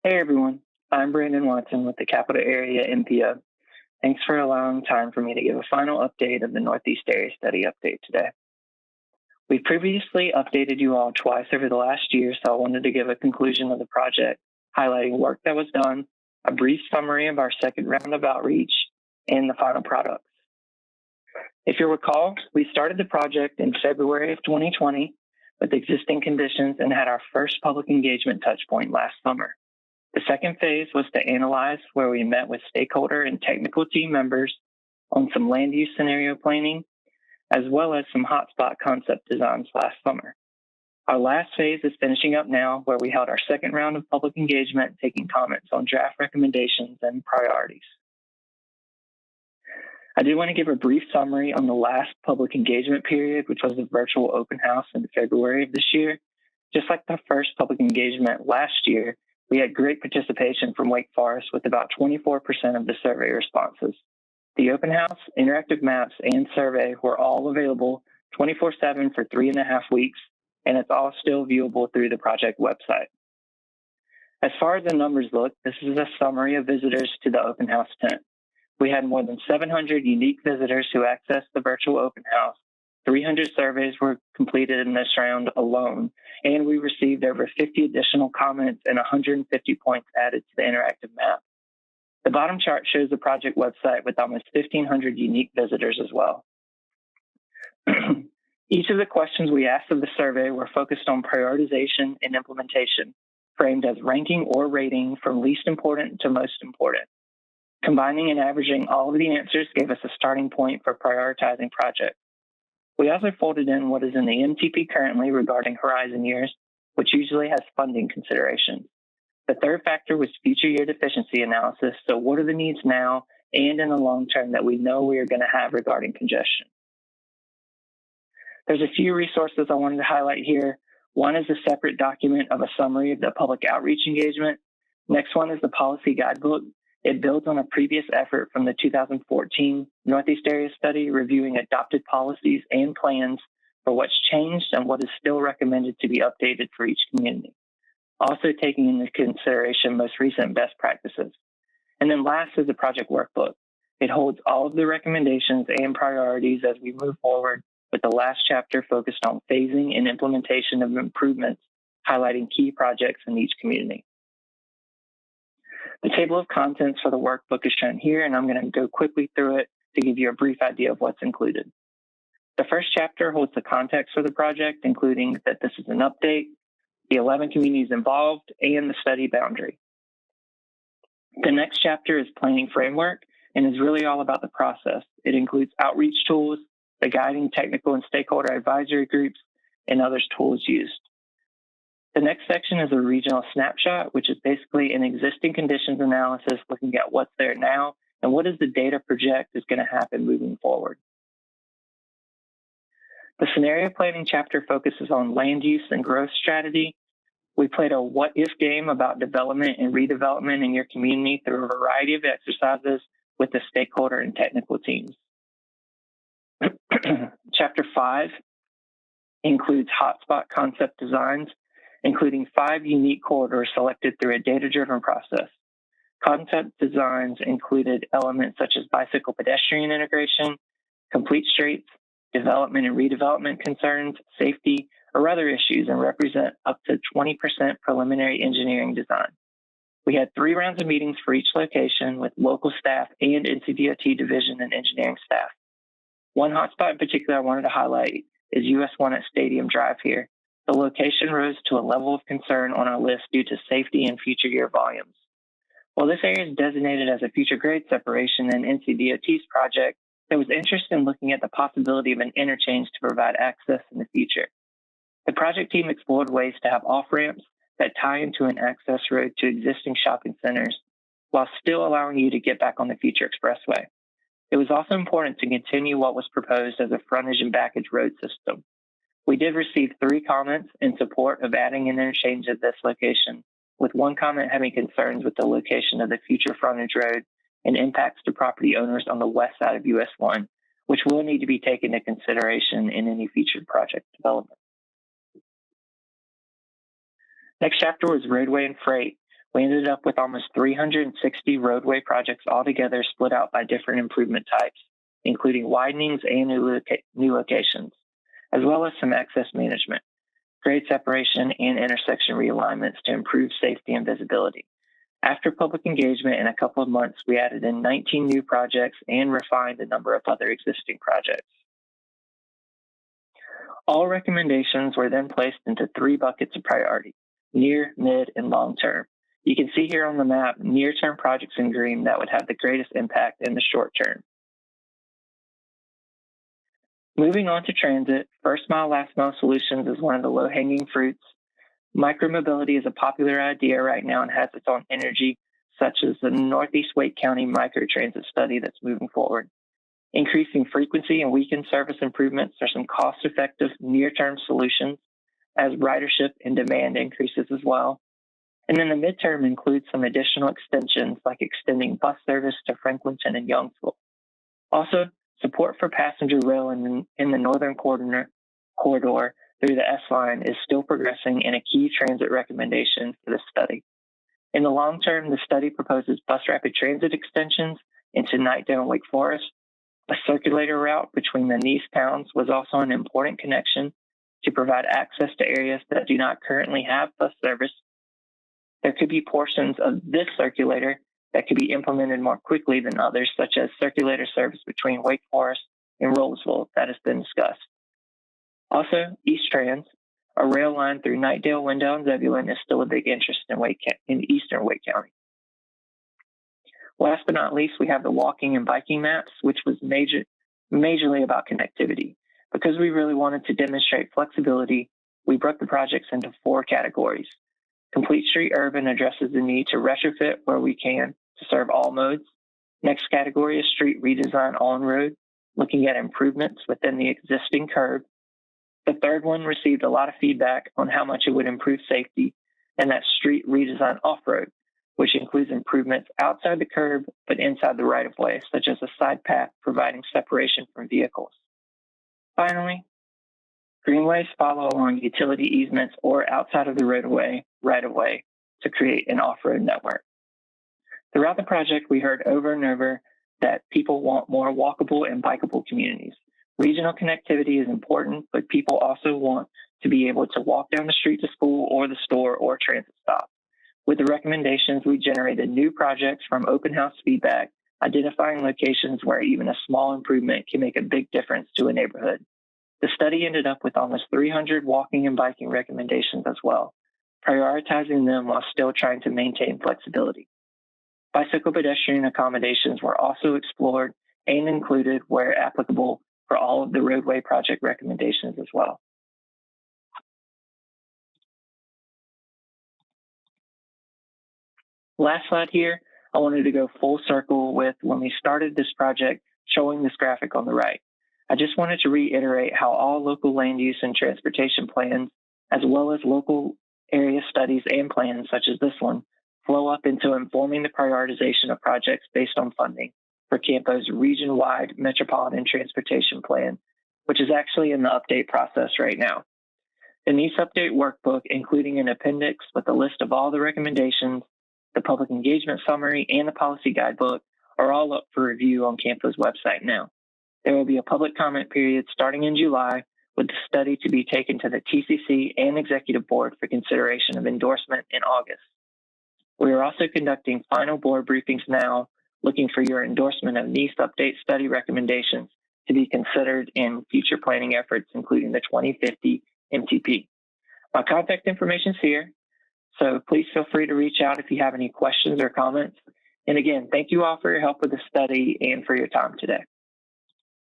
Hey everyone, I'm Brandon Watson with the Capital Area MPO. Thanks for allowing time for me to give a final update of the Northeast Area Study update today. We previously updated you all twice over the last year, so I wanted to give a conclusion of the project, highlighting work that was done, a brief summary of our second round of outreach, and the final products. If you recall, we started the project in February of 2020 with existing conditions and had our first public engagement touchpoint last summer. The second phase was to analyze, where we met with stakeholder and technical team members on some land use scenario planning, as well as some hotspot concept designs last summer. Our last phase is finishing up now, where we held our second round of public engagement, taking comments on draft recommendations and priorities. I do want to give a brief summary on the last public engagement period, which was a virtual open house in February of this year. Just like the first public engagement last year, we had great participation from Wake Forest with about 24% of the survey responses. The open house, interactive maps, and survey were all available 24/7 for 3.5 weeks, and it's all still viewable through the project website. As far as the numbers look, this is a summary of visitors to the open house tent. We had more than 700 unique visitors who accessed the virtual open house. 300 surveys were completed in this round alone, and we received over 50 additional comments and 150 points added to the interactive map. The bottom chart shows the project website with almost 1,500 unique visitors as well. Each of the questions we asked of the survey were focused on prioritization and implementation, framed as ranking or rating from least important to most important. Combining and averaging all of the answers gave us a starting point for prioritizing projects. We also folded in what is in the MTP currently regarding horizon years, which usually has funding considerations. The third factor was future year deficiency analysis. So what are the needs now and in the long term that we know we are going to have regarding congestion? There's a few resources I wanted to highlight here. One is a separate document of a summary of the public outreach engagement. Next one is the policy guidebook. It builds on a previous effort from the 2014 Northeast Area Study reviewing adopted policies and plans for what's changed and what is still recommended to be updated for each community, also taking into consideration most recent best practices. And then last is the project workbook. It holds all of the recommendations and priorities as we move forward, with the last chapter focused on phasing and implementation of improvements, highlighting key projects in each community. The table of contents for the workbook is shown here, and I'm going to go quickly through it to give you a brief idea of what's included. The first chapter holds the context for the project, including that this is an update, the 11 communities involved, and the study boundary. The next chapter is planning framework and is really all about the process. It includes outreach tools, the guiding technical and stakeholder advisory groups, and others tools used. The next section is a regional snapshot, which is basically an existing conditions analysis looking at what's there now and what does the data project is going to happen moving forward. The scenario planning chapter focuses on land use and growth strategy. We played a what-if game about development and redevelopment in your community through a variety of exercises with the stakeholder and technical teams. Chapter 5 includes hotspot concept designs, including 5 unique corridors selected through a data-driven process. Concept designs included elements such as bicycle pedestrian integration, complete streets, development and redevelopment concerns, safety, or other issues, and represent up to 20% preliminary engineering design. We had 3 rounds of meetings for each location with local staff and NCDOT division and engineering staff. One hotspot in particular I wanted to highlight is US 1 at Stadium Drive here. The location rose to a level of concern on our list due to safety and future year volumes. While this area is designated as a future grade separation in NCDOT's project, there was interest in looking at the possibility of an interchange to provide access in the future. The project team explored ways to have off-ramps that tie into an access road to existing shopping centers while still allowing you to get back on the future expressway. It was also important to continue what was proposed as a frontage and backage road system. We did receive 3 comments in support of adding an interchange at this location, with one comment having concerns with the location of the future frontage road and impacts to property owners on the west side of US 1, which will need to be taken into consideration in any future project development. Next chapter was Roadway and Freight, we ended up with almost 360 roadway projects altogether split out by different improvement types, including widenings and new locations, as well as some access management, grade separation, and intersection realignments to improve safety and visibility. After public engagement in a couple of months, we added in 19 new projects and refined a number of other existing projects. All recommendations were then placed into 3 buckets of priority: near, mid, and long term. You can see here on the map near-term projects in green that would have the greatest impact in the short term. Moving on to transit, first mile, last mile solutions is one of the low-hanging fruits. Micromobility is a popular idea right now and has its own energy, such as the Northeast Wake County microtransit study that's moving forward. Increasing frequency and weekend service improvements are some cost-effective near-term solutions as ridership and demand increases as well. And then the midterm includes some additional extensions like extending bus service to Franklinton and Youngsville. Also, support for passenger rail in the northern corridor through the S-Line is still progressing and a key transit recommendation for this study. In the long term, the study proposes bus rapid transit extensions into Knightdale and Wake Forest. A circulator route between the NEAS towns was also an important connection to provide access to areas that do not currently have bus service. There could be portions of this circulator that could be implemented more quickly than others, such as circulator service between Wake Forest and Rolesville that has been discussed. Also, East Trans, a rail line through Knightdale, Wendell, and Zebulon is still a big interest in eastern Wake County. Last but not least, we have the walking and biking maps, which was majorly about connectivity. Because we really wanted to demonstrate flexibility, we broke the projects into 4 categories. Complete Street Urban addresses the need to retrofit where we can to serve all modes. Next category is Street Redesign On-Road, looking at improvements within the existing curb. The third one received a lot of feedback on how much it would improve safety, and that's Street Redesign Off-Road, which includes improvements outside the curb but inside the right-of-way, such as a side path providing separation from vehicles. Finally, greenways follow along utility easements or outside of the right-of-way to create an off-road network. Throughout the project, we heard over and over that people want more walkable and bikeable communities. Regional connectivity is important, but people also want to be able to walk down the street to school or the store or transit stop. With the recommendations, we generated new projects from open house feedback, identifying locations where even a small improvement can make a big difference to a neighborhood. The study ended up with almost 300 walking and biking recommendations as well, prioritizing them while still trying to maintain flexibility. Bicycle pedestrian accommodations were also explored and included where applicable for all of the roadway project recommendations as well. Last slide here, I wanted to go full circle with when we started this project, showing this graphic on the right. I just wanted to reiterate how all local land use and transportation plans, as well as local area studies and plans such as this one, flow up into informing the prioritization of projects based on funding for Campo's region-wide metropolitan transportation plan, which is actually in the update process right now. The NEAS update workbook, including an appendix with a list of all the recommendations, the public engagement summary, and the policy guidebook, are all up for review on Campo's website now. There will be a public comment period starting in July, with the study to be taken to the TCC and Executive Board for consideration of endorsement in August. We are also conducting final board briefings now, looking for your endorsement of NEAS update study recommendations to be considered in future planning efforts, including the 2050 MTP. My contact information is here, so please feel free to reach out if you have any questions or comments. And again, thank you all for your help with the study and for your time today.